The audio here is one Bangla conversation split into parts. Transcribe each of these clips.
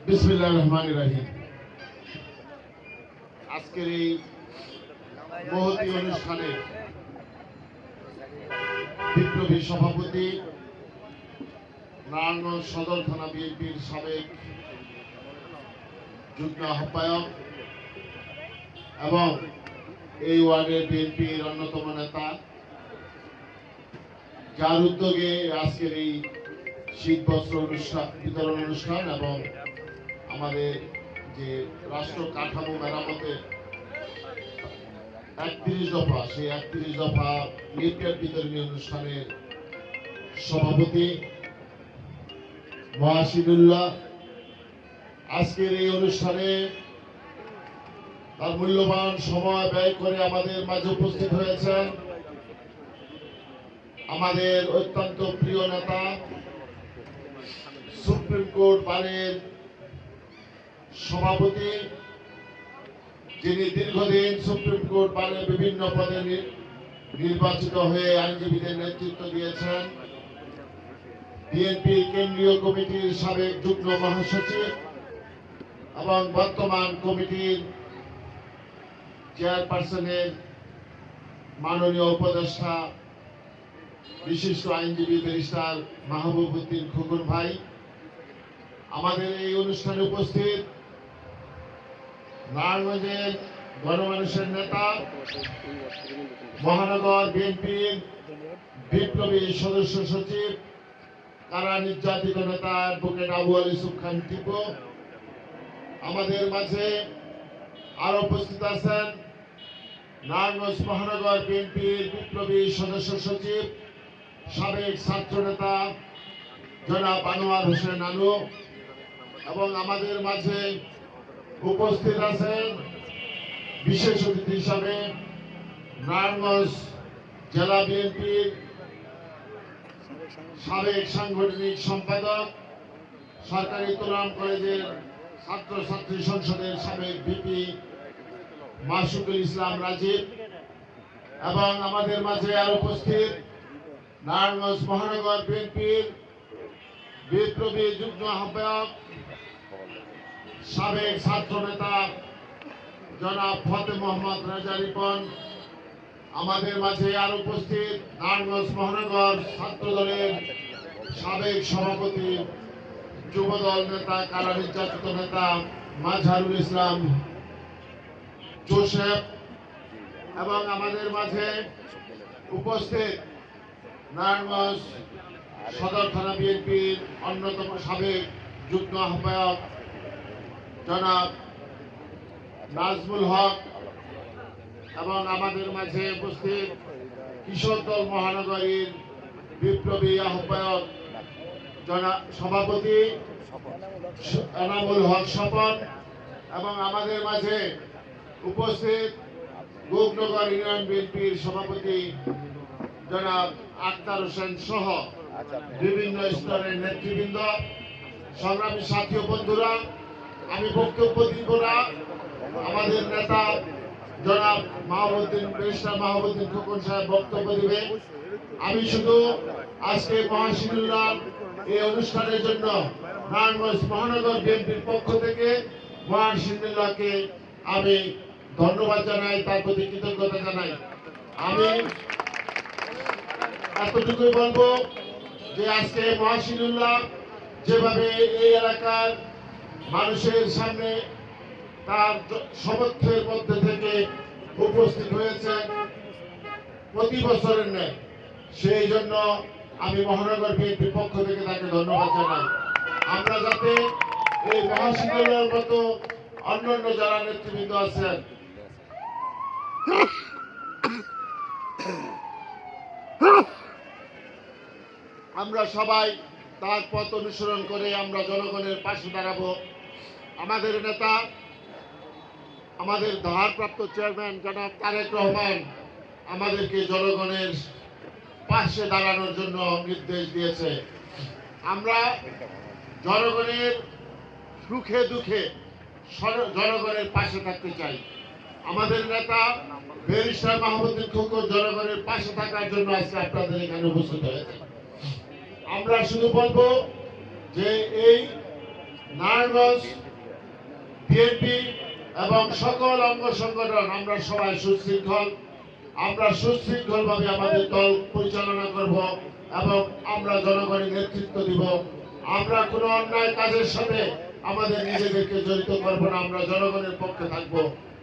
বিসমিল্লাহির রহমানির রহিম। আজকের এই মহতী অনুষ্ঠানে বিপ্লবী সভাপতি, নারায়ণগঞ্জ সদর থানা বিএনপির সাবেক যুগ্ম আহ্বায়ক এবং এই ওয়ার্ডের বিএনপির অন্যতম নেতা, যার উদ্যোগে আজকের এই শীত বস্ত্র বিতরণ অনুষ্ঠান এবং আমাদের যে রাষ্ট্র কাঠামো মেরামতের 31 দফা, সেই 31 দফা লিফলেট বিতরণী অনুষ্ঠানের সভাপতি মহাসিনুল্লাহ আজকের এই অনুষ্ঠানে তার মূল্যবান সময় ব্যয় করে আমাদের মাঝে উপস্থিত হয়েছেন আমাদের অত্যন্ত প্রিয় নেতা, সুপ্রিম কোর্ট বারের সভাপতি, যিনি দীর্ঘদিন সুপ্রিম কোর্ট বারের বিভিন্ন পদে নির্বাচিত হয়ে আইনজীবীদের নেতৃত্ব দিয়েছেন, বিএনপি কেন্দ্রীয় কমিটির সাবেক যুগ্ম মহাসচিব এবং বর্তমান কমিটির চেয়ারপারসনের মাননীয় উপদেষ্টা বিশিষ্ট আইনজীবী ব্যারিস্টার মাহবুব উদ্দিন খোকন ভাই, আমাদের এই অনুষ্ঠানে উপস্থিত নারায়ণগঞ্জের গণমানুষের নেতা, মহানগর বিএনপির বিপ্লবী সদস্য সচিব, কারা নির্যাতিত নেতা অ্যাডভোকেট আবু আলী ইউসুফ খান টিপু, আমাদের মাঝে আরো উপস্থিত আছেন নারায়ণগঞ্জ মহানগর বিএনপির বিপ্লবী সদস্য সচিব, সাবেক ছাত্র নেতা জনাব আনোয়ার হোসেন আনু, এবং আমাদের মাঝে উপস্থিত আছেন বিশেষ অতিথি হিসাবে নারায়ণগঞ্জ জেলা বিএনপির সাবেক সাংগঠনিক সম্পাদক, সরকারি তুলাম কলেজের ছাত্রছাত্রী সংসদের সাবেক ভিপি মাসুকুল ইসলাম রাজীব, এবং আমাদের মাঝে আর উপস্থিত নারায়ণগঞ্জ মহানগর বিএনপির বিপ্লবী যুগ্ম আহ্বায়ক, সাবেক ছাত্র নেতা জনাব ফতে মোহাম্মদ রাজা রিপন, আমাদের মাঝে আর উপস্থিত নারায়ণগঞ্জ মহানগর ছাত্র দলের সাবেক সভাপতি, যুবদল নেতা, কারা নির্যাতিত নেতা মাজহারুল ইসলাম জোসেফ, এবং আমাদের মাঝে উপস্থিত নারায়ণগঞ্জ সদর থানা বিএনপির অন্যতম সাবেক যুগ্ম আহ্বায়ক জনাব নাজমুল হক, এবং আমাদের মাঝে উপস্থিত কিশোর দল মহানগরীর বিপ্লবী আহ্বায়ক সভাপতি এনামুল হক স্বপন, এবং আমাদের মাঝে উপস্থিত গোপনগর ইউনিয়ন বিএনপির সভাপতি জনাব আক্তার হোসেন সহ বিভিন্ন স্তরের নেতৃবৃন্দ। সংগ্রামী সাথী ও বন্ধুরা, আমি বক্তব্য দিব না, আমাদের নেতা জনাব ব্যারিস্টার মাহবুবউদ্দিন খোকন সাহেব বক্তব্য দিবে। আমি শুধু আজকে মহাসিনুল্লাহ এই অনুষ্ঠানের জন্য নারায়ণগঞ্জ মহানগর বিএনপির পক্ষ থেকে মহাসিনুল্লাহকে আমি ধন্যবাদ জানাই, তার প্রতি কৃতজ্ঞতা জানাই। আমি এতটুকুই বলবো যে আজকে মহাসিনুল্লাহ যেভাবে এই এলাকার মানুষের সামনে তার সমর্থের মধ্যে থেকে উপস্থিত হয়েছে প্রতি বছরের ন্যায়, সেই জন্য আমি মহানগর বিএনপির পক্ষ থেকে তাকে ধন্যবাদ জানাই। আমরা যাতে এই মহাসিনুল্লাহর মতো অন্যান্য যারা নেতৃবৃন্দ আছেন আমরা সবাই তার পথ অনুসরণ করে আমরা জনগণের পাশে দাঁড়াবো। আমাদের নেতা, আমাদের ভারপ্রাপ্ত চেয়ারম্যান জনাব তারেক রহমান আমাদেরকে জনগণের পাশে দাঁড়ানোর জন্য নির্দেশ দিয়েছে। আমরা জনগণের সুখে দুঃখে জনগণের পাশে থাকতে চাই। আমাদের নেতা ব্যারিস্টার মাহবুবউদ্দিন খোকন জনগণের পাশে থাকার জন্য আজকে আপনাদের এখানে উপস্থিত হয়েছে। আমরা শুধু বলবো যে এই নারায়ণগঞ্জ বিএনপি এবং সকল অঙ্গ সংগঠন আমরা সবাই সুশৃঙ্খল, আমরা সুশৃঙ্খলভাবে আমাদের দল পরিচালনা করব এবং আমরা জনগণের নেতৃত্ব দিব। আমরা কোনো অন্যায় কাজের সাথে আমাদের নিজেদেরকে জড়িত করব না, আমরা জনগণের পক্ষে থাকব।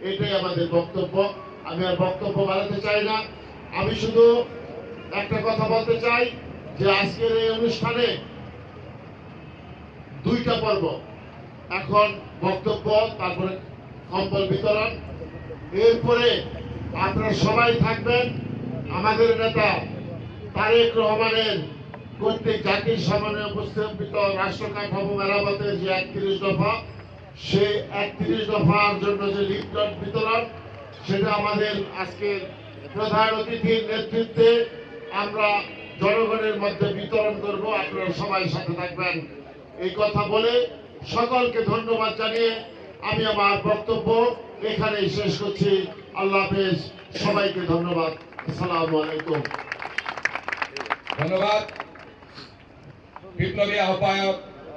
এটাই আমাদের বক্তব্য। আমি আর বক্তব্য বাড়াতে চাই না। আমি শুধু একটা কথা বলতে চাই যে আজকের এই অনুষ্ঠানে দুইটা পর্ব, এখন বক্তব্য, তারপরে কম্বল বিতরণ, এরপরে আপনারা সবাই থাকবেন আমাদের নেতা তারেক রহমানের কর্তৃক জাতির সামনে উপস্থাপিত রাষ্ট্র কাঠামো মেরামতের যে 31 দফা, সেই 31 দফার জন্য যে লিফলেট বিতরণ, সেটা আমাদের আজকের প্রধান অতিথির নেতৃত্বে আমরা জনগণের মধ্যে বিতরণ করব। আপনারা সবাই সাথে থাকবেন। এই কথা বলে সকলকে ধন্যবাদ জানিয়ে আমি আমার বক্তব্য এখানেই শেষ করছি। আল্লাহ হাফেজ, সবাইকে ধন্যবাদ। আসসালামু আলাইকুম। ধন্যবাদ বিপ্লবী আহ্বায়ক